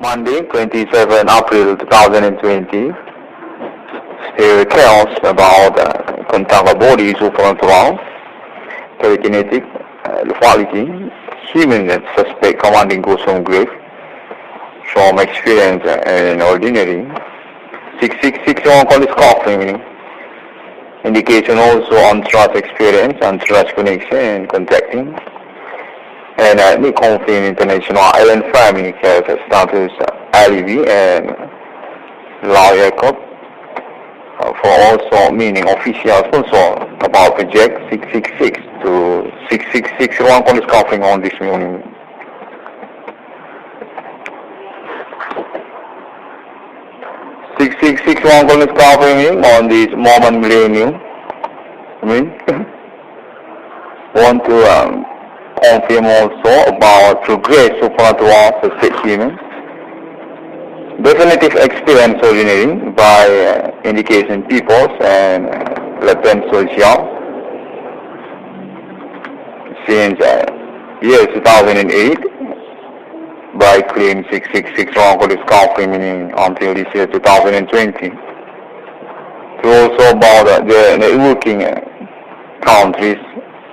Monday, 27 April 2020. Still chaos about contact bodies supernatural, telekinetik, lethality, human suspect commanding goes from grave, from experience and ordinary. 6661 call is coughing, indication also on trust experience, on trust connection and contacting. And Nick Confin International Island Family has status alibi and lawyer cop for also meaning official sponsor about project 666 to 6661 call is coughing on this morning. Six-six-six-one call is coughing on this moment millennium. Want to confirm also about progress supernatural suspect human. Definitive experience originating by indication peoples and latent social since year 2008 by claim 6661 code is confirming until this year 2020. To also about the networking countries,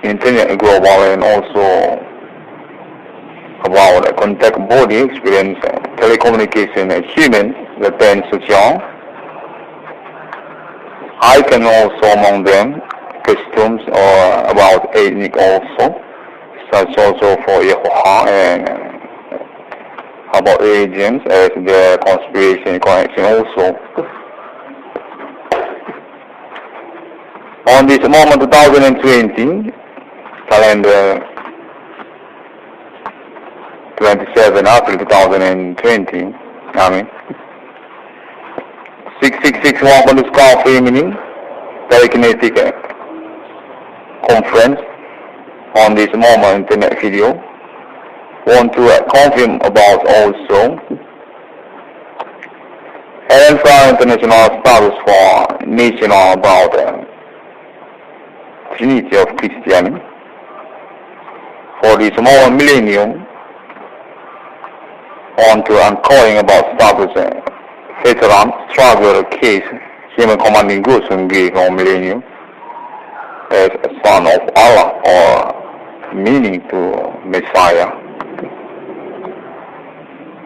internet global, and also about contact body experience, telecommunication, human, latent social. I can also among them customs or about ethnic also, such also for Yehovah and about religions as the conspiration connection also. On this moment 2020, calendar 27 April 2020, 6661 on this call meaning telekinetic conference on this moment internet video. Want to confirm about also ALIEN International status for national about Trinity of Christianity. For this moment millennium, on to uncalling about status veteran struggle case human commanding goods and gave on millennium as a son of Allah or meaning to Messiah.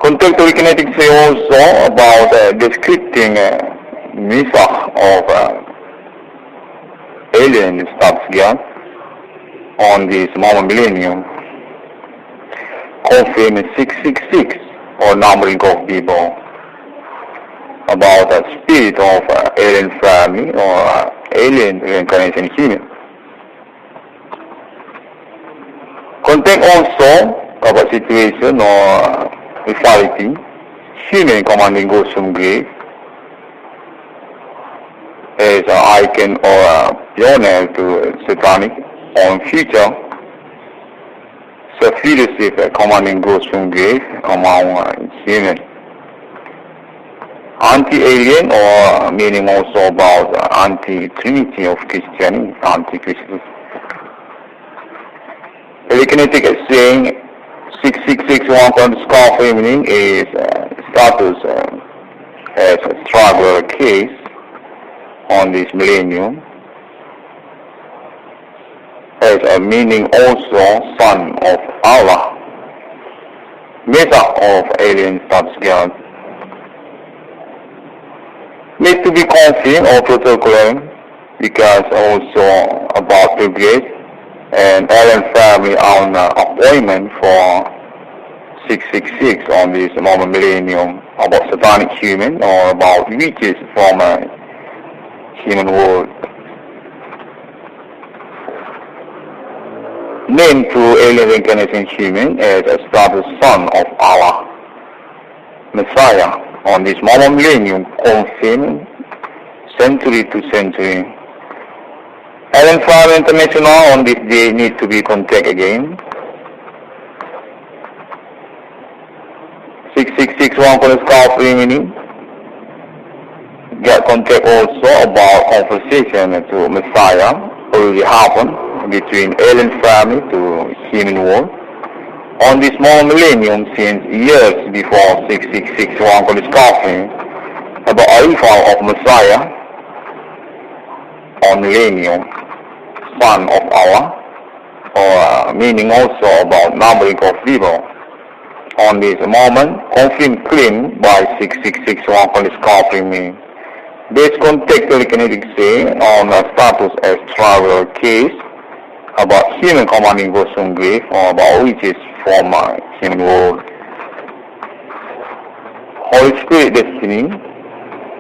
Contact telekinetic say also about descripting misa of alien status gap on this moment millennium, confirm 666 or numbering of people about the spirit of alien family or alien reincarnation human. Contact also about situation or lethality, human commanding goes from grave as an icon or a pioneer to satanic on future. So leadership commanding goes from grave among human. Anti-alien or meaning also about anti-trinity of Christianity, anti-Christus. Telekinetic is saying 6661 on the scar meaning is status as a struggle case on this millennium, as a meaning also son of Allah, meta of alien status God. Need to be confirmed or protocol because also about progress and ALIEN family on appointment for 666 on this moment millennium about satanic human or about witches from human world. Named to alien reincarnation human as a status son of Allah, Messiah on this moment millennium, confirmed century to century. ALIEN Family International on this day need to be contact again. 6661 for the scar meaning. Get contact also about conversation to Messiah already happened between ALIEN family to human world On this small millennium, since years before 666, one could discover about arrival of Messiah on millennium, son of Allah, or meaning also about numbering of people. On this moment, confirmed claim by 666 one could discover me. This contact telekinetic say on a status as traveler case about human commanding goes from grave or about witches from human world. Holy Spirit destiny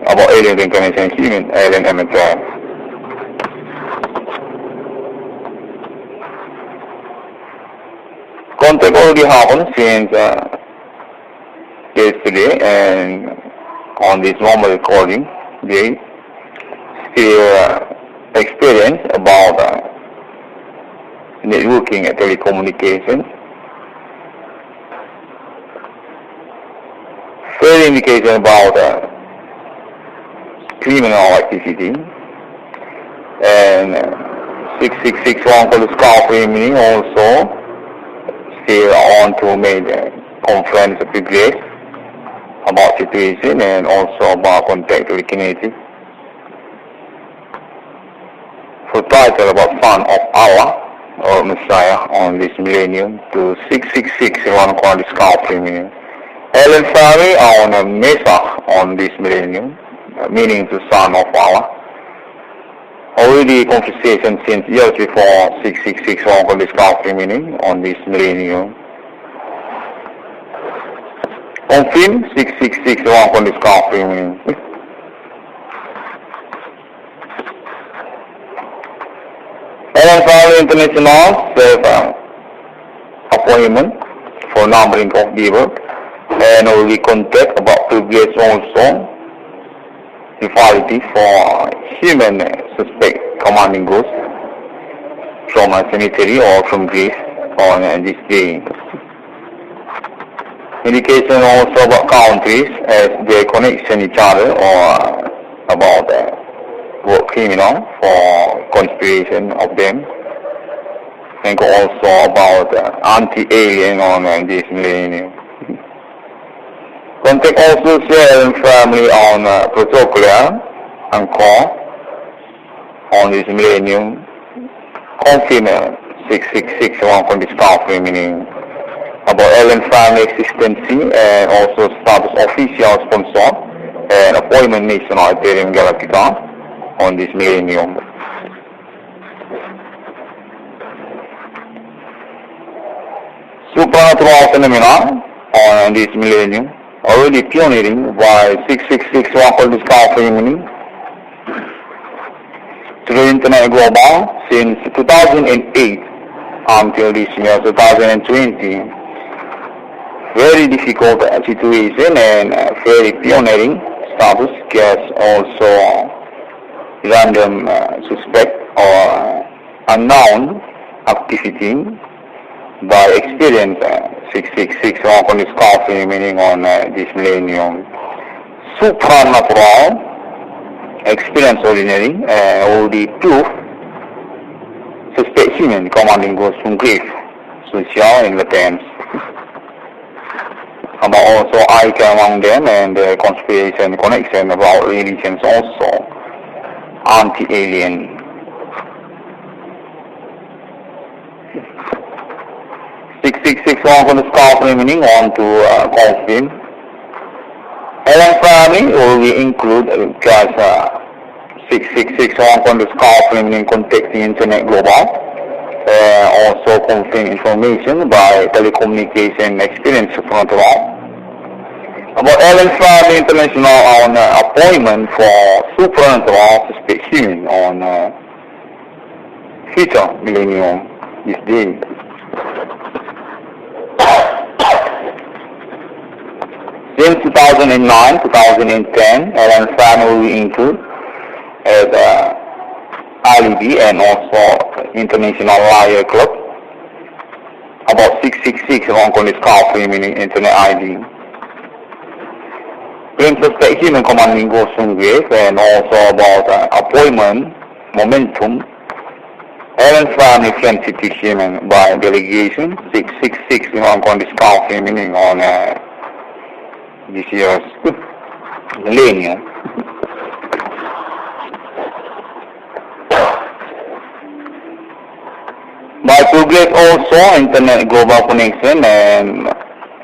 about alien reincarnation human alien MFF. Contact already happened since yesterday, and on this normal recording they still experience about networking and telecommunication. Further indication about criminal activity, and 6661 for the discovery meaning also still on to make conference of regret about situation and also about contact telekinetic. For title about son of Allah or Messiah on this millennium to 666 one called discovery meaning. Alien family on a Mesa on this millennium, meaning to son of Allah. Already conversation since years before 666 one called discovery meaning on this millennium. Confirm 666 one called discovery meaning. Alien family international self appointment for numbering of people. And already contact about previous also equality for human suspect commanding ghost from a cemetery or from grave on this day. Indication also about countries as they connection each other or about work criminal for conspiration of them, and also about anti-alien on this millennium. Contact also share family on protocol and core on this millennium. Confirm 666 one from discovery meaning about alien family existence and also status official sponsor and appointment national Ethereum Galactica on this millennium. Supernatural phenomena on this millennium. Already pioneering by 666 one for discovery meaning to the internet global since 2008 until this year 2020. Very difficult situation and very pioneering status gets also random suspect or unknown activity by experience 666 on discovery meaning on this millennium. Supernatural experience ordinary all the proof suspect human commanding goes from grief social in the terms about also icon among them and the conspiration connection about religions also anti-alien. 666 one for the discovery meaning on to confirm. Alien family will be include because 666 one for the discovery meaning contacting internet global. Also confirm information by telecommunication experience supernatural. About alien family international on appointment for supernatural suspect human on future millennium this day. Since 2009, 2010, alien family will include as alibi and also International Liar Club. About 666 Hong Kong discovery meaning internet ID. Claim suspect human commanding ghost from grave and also about appointment momentum Alien family friendship to human by delegation 666 in Hong Kong discount meaning on this year's millennium. By progress also internet global connection and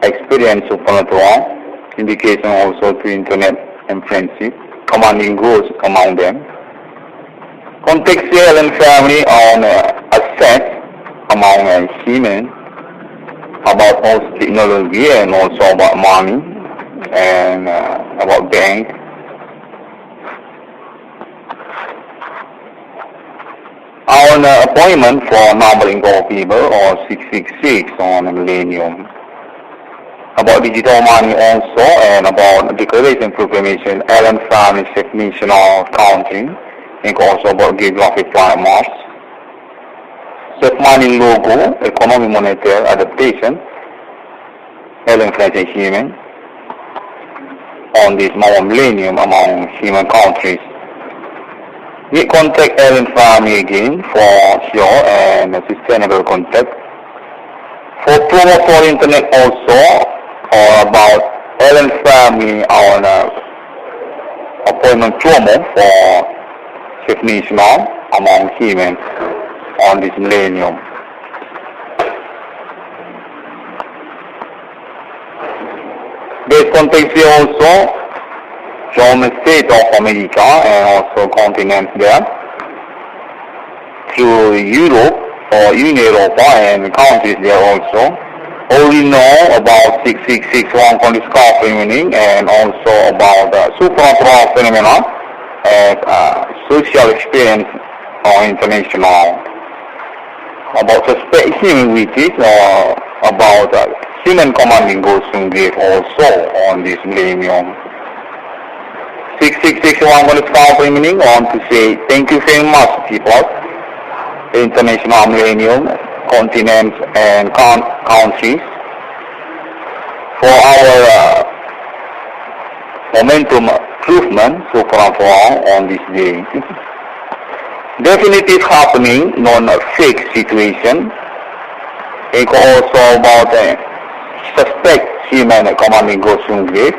experience supernatural indication also to internet and friendship commanding growth among them. Contextual and family on assets among human about also technology and also about money and about bank. On appointment for numbering of people or 666 on millennium. About digital money also and about declaration proclamation, Alien family definition of counting and also about geographic landmarks. Self-money logo, economic monetary adaptation, Alien friendship human on this millennium among human countries. We contact Alien family again for sure and sustainable contact. For promo for internet also or about Alien family on appointment promo for definition among humans on this millennium. This context here also from the state of America and also continents there to Europe or in Europe and countries there also. All we know about 666 Hong Kong discovery meaning and also about supernatural phenomena as social experience or international. About suspect human witches or about human commanding ghosts from grave also on this millennium. 666 Hong Kong discovery meaning want to say thank you very much people. International millennium, continents and countries for our momentum improvement so far on this day. Definitive happening, non-fake situation. And also about suspect human commanding ghost from grave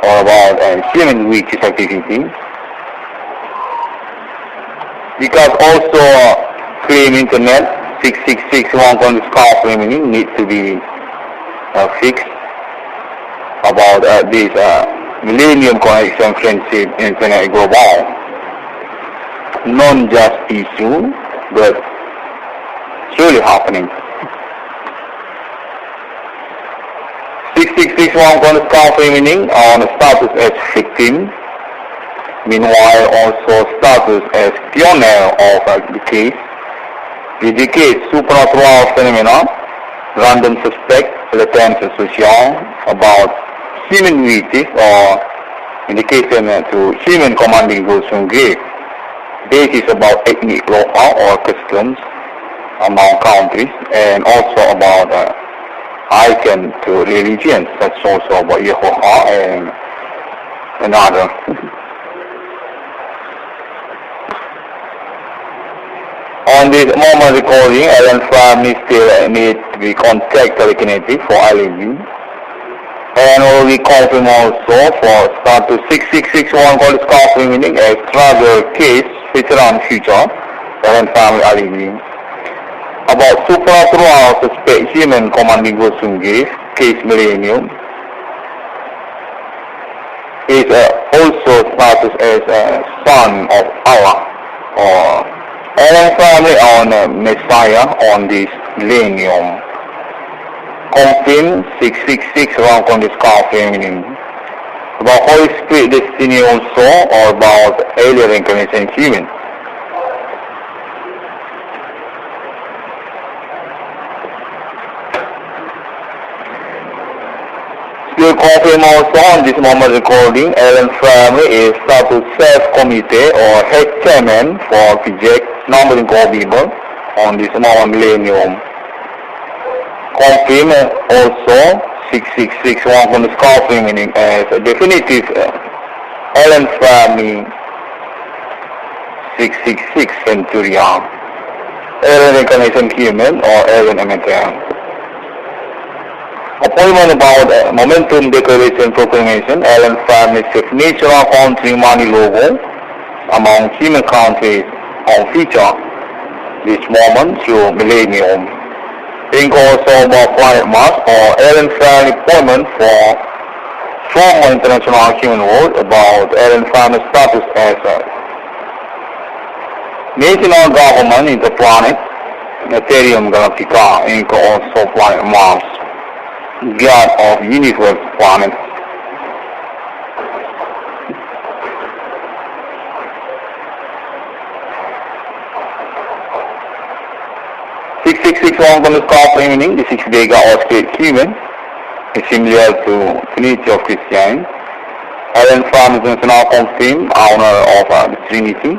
or about human witches activity. Because also claim internet 666 Hong Kong discovery meaning need to be fixed about this millennium connection friendship internet global. Non just issue but it's really happening. 666 Hong Kong discovery meaning on status as victim. Meanwhile also status as pioneer of the case. Indicate supernatural phenomena, random suspect, latent social, about human witches or indication to human commanding ghosts from grave. Basis about ethnic local or customs among countries and also about icon to religions, that's also about Yehovah and another. On this moment recording, Alien family still need to be contact telekinetik for ALIEN. And we confirm also for start to 666 Hong Kong discovery meaning as travel case feature future Alien family ALIEN. About supernatural suspect human commanding ghosts from grave, case millennium. Is also status as son of Allah or Alien family on Messiah on this millennium. Confirm 666 Hong Kong discovery meaning. About Holy Spirit destiny also or about alien reincarnation human. Still confirm also on this moment recording, Alien family is status self-committee or head chairman for project numbering of people on this moment millennium. Confirm also 666 Hong Kong discovery meaning as a definitive Alien family 666 Centurion. alien reincarnation human or alien emitter. Appointment about momentum declaration proclamation, alien family national country money logo among human countries on feature this moment through millennium. Think also about planet Mars or alien family appointment for former international human world about alien family status as a national government in the planet Ethereum Galactica, Inc. also planet Mars, God of universe planet. Six on the scarf meaning the 6 Vega or state human is similar to Trinity of Christian. Alien Farm is now confirmed owner of the Trinity.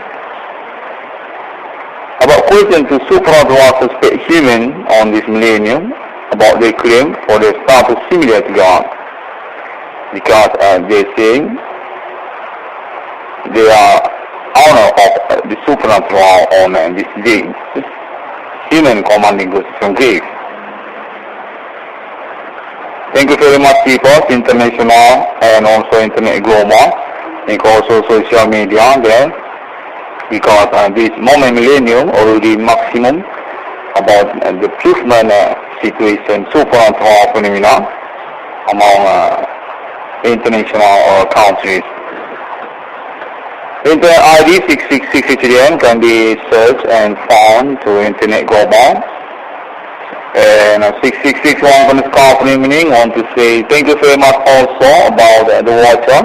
About question to supernatural suspect human on this millennium about their claim for their status similar to God, because they're saying they are owner of the supernatural on this day. Human commanding goes from grave. Thank you very much, people, international and also internet global, and also social media there, because this moment millennium already maximum about the improvement situation, supernatural phenomena among international countries. Internet ID 666 icdm can be searched and found to Internet Global. And 6661 company meaning want to say thank you very much also about the watcher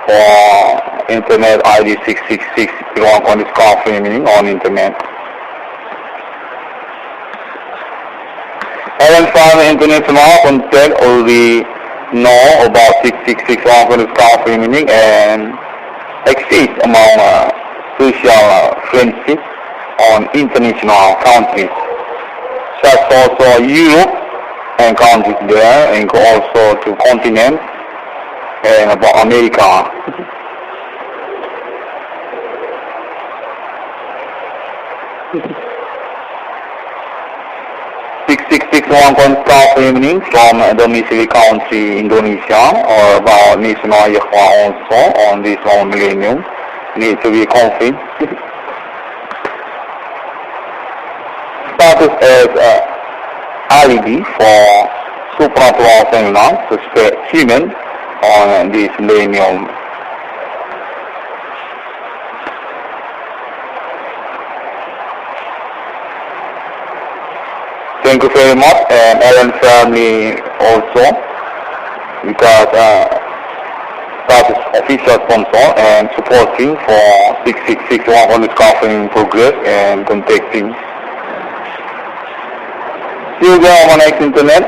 for Internet ID 666 on this company meaning on Internet. Alien Farm International content already know about 6661 on this company meaning and exist among social friendship on international countries, such also Europe and countries there, and also to continent and about America. Staff evening from domicile country Indonesia or about national Yahwa also on this one millennium need to be confirmed. Status as alibi for supernatural phenomena suspect human on this millennium. Thank you very much, and Alien family also, because that is official sponsor and supporting for 6661 discovering progress and contacting. Still there on next internet,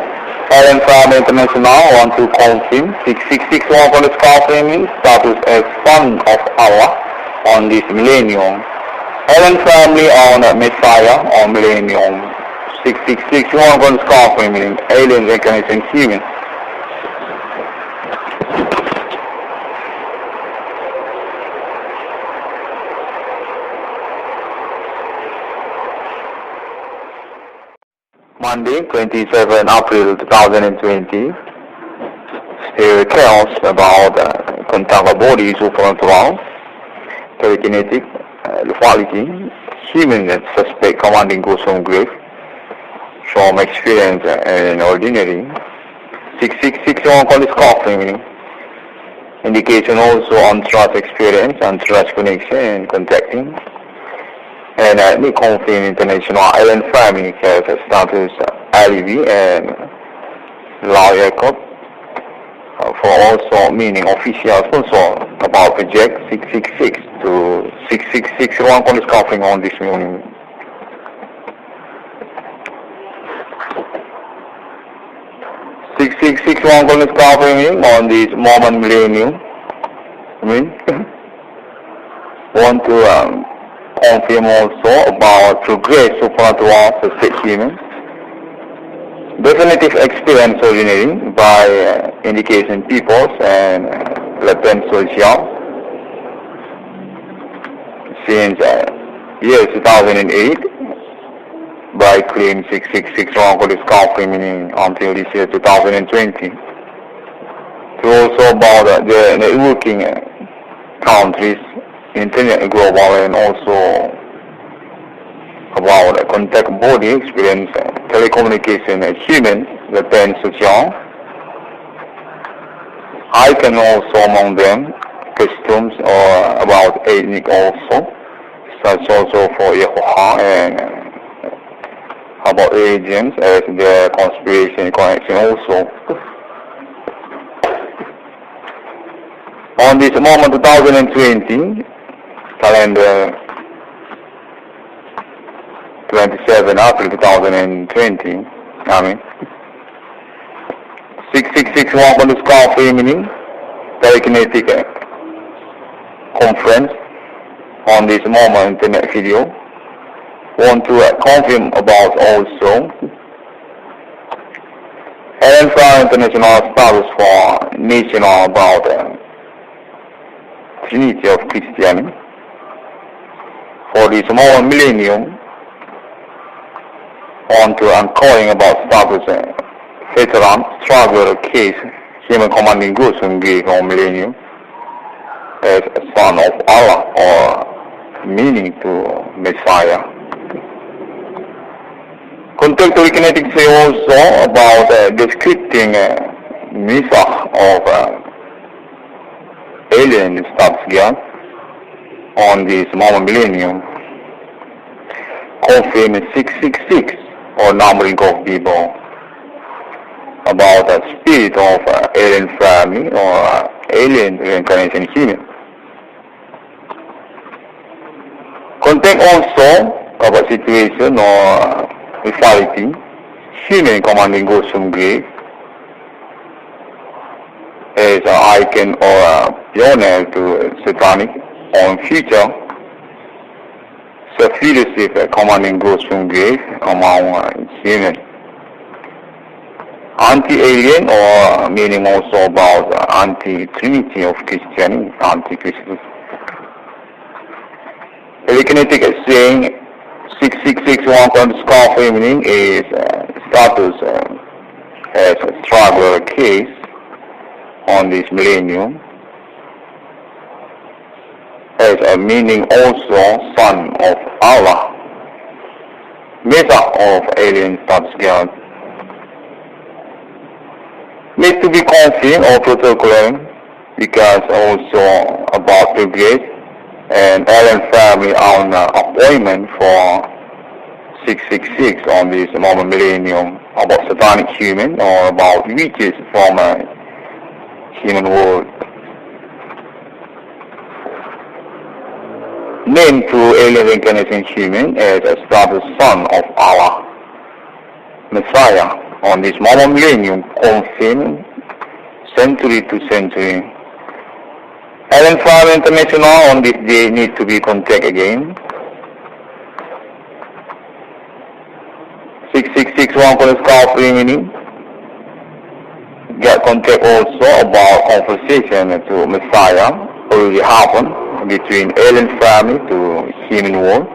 Alien family international want to confirm 6661 discovering status as son of Allah on this millennium. Alien family on Messiah on millennium. 6661 on discovery meaning alien reincarnation human. Monday, 27 April 2020. Still chaos about contact bodies supernatural, telekinetik, quality, human that suspect commanding goes from grave. From experience and ordinary 6661 on discovery meaning indication also on trust experience and trust connection and contacting, and me confirm international island family has a status alibi and lawyer code for also meaning official sponsor about project 666 to 6661 on discovery on this morning. 6661 on discovering on this moment millennium. Want to confirm also about progress supernatural suspect human. Definitive experience ordinary by indication peoples and latent social since year 2008 by claim 666 for discovery meaning until this year 2020. To also about the networking countries, internet global, and also about contact body experience, telecommunication, human, the pen social. I can also among them customs or about ethnic also, such also for Yehovah and about religions as their conspiracy connection also. On this moment 2020, calendar 27 April 2020, 6661 on the discovery meaning telekinetik conference on this moment internet video. Want to confirm about also ALIEN international status for national about Trinity of Christianity. For this moment millennium, want to uncovering about status veteran struggle case human commanding groups and gave on millennium as a son of Allah or meaning to Messiah. Contact telekinetik say also about descripting message of alien status gap on this moment millennium. Confirm 666 or numbering of people about the spirit of alien family or alien reincarnation human. Contact also about situation or reality, human commanding ghost from grave as an icon or a pioneer to satanic on future self-leadership commanding ghost from grave among human. Anti-alien or meaning also about anti-trinity of Christianity, anti-Christian. Telekinetik is saying 6661 underscore meaning is status as a struggler case on this millennium as a meaning also son of Allah, method of alien status God. Need to be confirmed or protocol because also about progress and ALIEN family on appointment for 666 on this moment millennium about satanic human or about witches from a human world. Named to alien reincarnation human as a status son of Allah, Messiah on this moment millennium confirmed century to century. ALIEN family international on this day need to be contact again. 6661 for the scar free meaning. Get contact also about conversation to Messiah already happened between ALIEN family to human world.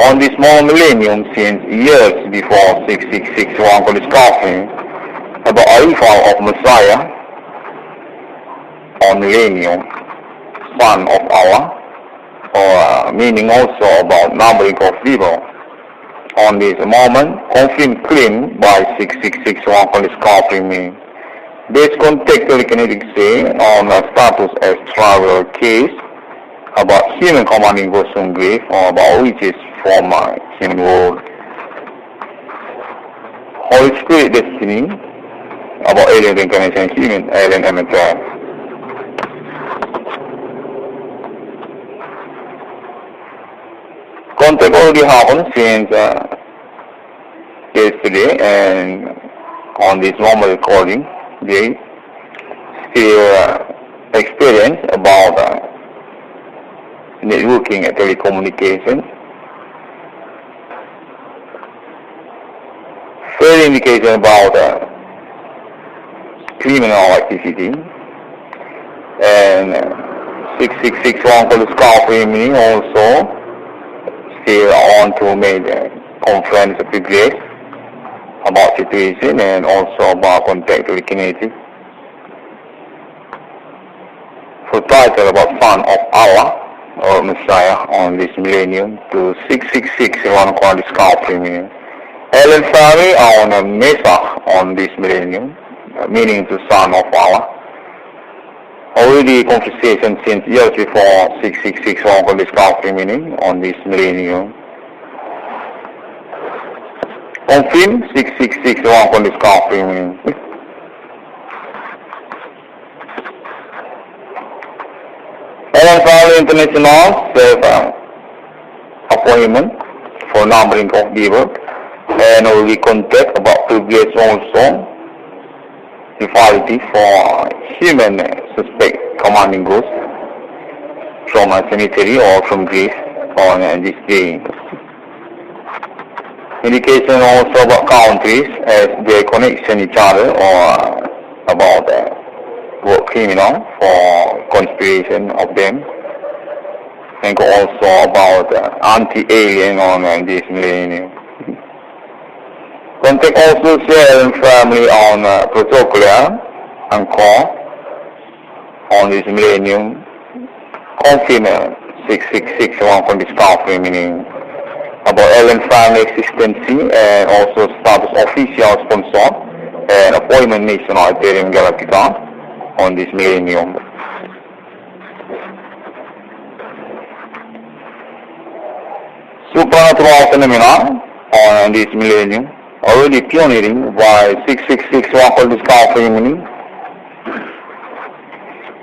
On this moment millennium since years before 6661 for the scar free about arrival of Messiah on millennium, son of Allah, or meaning also about numbering of people. On this moment, confirmed claim by 6661 for the sculpting me. This contact telekinetic say on a status as traveler case about human commanding bosom grave or about witches from human world. Holy Spirit destiny about alien reincarnation human, alien MSR. Contact already happened since yesterday, and on this normal recording, they still experience about networking and telecommunication. Further indication about criminal activity, and 6661 for the scar meaning also still on to make conference previous about situation and also about contact telekinetik. For title about Son of Allah or Messiah on this millennium to 666 one called discovery meaning. Alien family on a Mesa on this millennium, meaning the Son of Allah. Already conversation since years before 666 one called discovery meaning on this millennium. Confirm 666 one called discovery meaning. Alien family international serve appointment for numbering of giver and we contact about previous also equality for human suspect commanding ghost from a cemetery or from Greece on this day. Indication also about countries as they connection each other or about work criminal for conspiration of them, and also about anti-alien on this millennium. Contact also share family on protocol and core on this millennium. Confirm 666 one from discovery meaning about alien family existence and also status official sponsor and appointment national Ethereum Galactica on this millennium. Supernatural phenomena on this millennium, already pioneering by 666 one called discovery meaning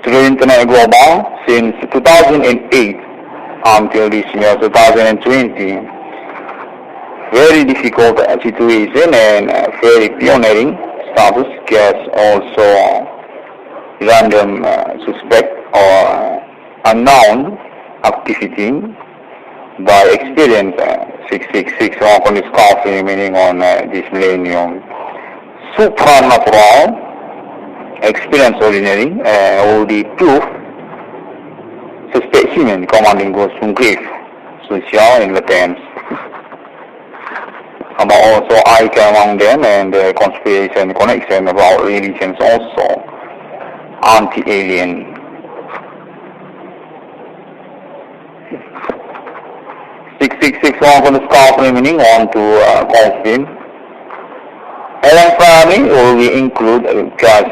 to the internet global since 2008 until this year 2020. Very difficult situation and very pioneering status gets also random suspect or unknown activity by experience 666 on discovery meaning on this millennium. Supernatural experience ordinary all the proof suspect human commanding ghost from grief social in latents about also icon among them and conspiration connection about religions also anti-alien. 666 one for the discovery meaning on to confirm. Alien family will we include because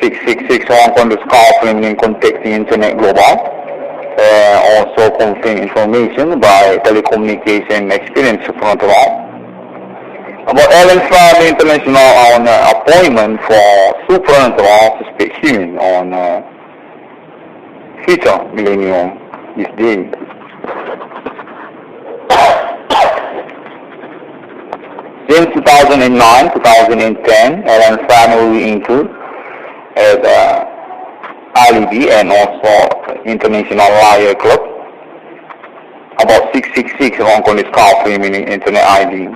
666 one for the discovery meaning contacting internet global. Also confirm information by telecommunication experience supernatural. About alien family international on appointment for supernatural suspect human on future millennium this day. Since 2009, 2010, alien family will include as ALIEN and also International Liar Club. About 666 on this discovery meaning internet ID.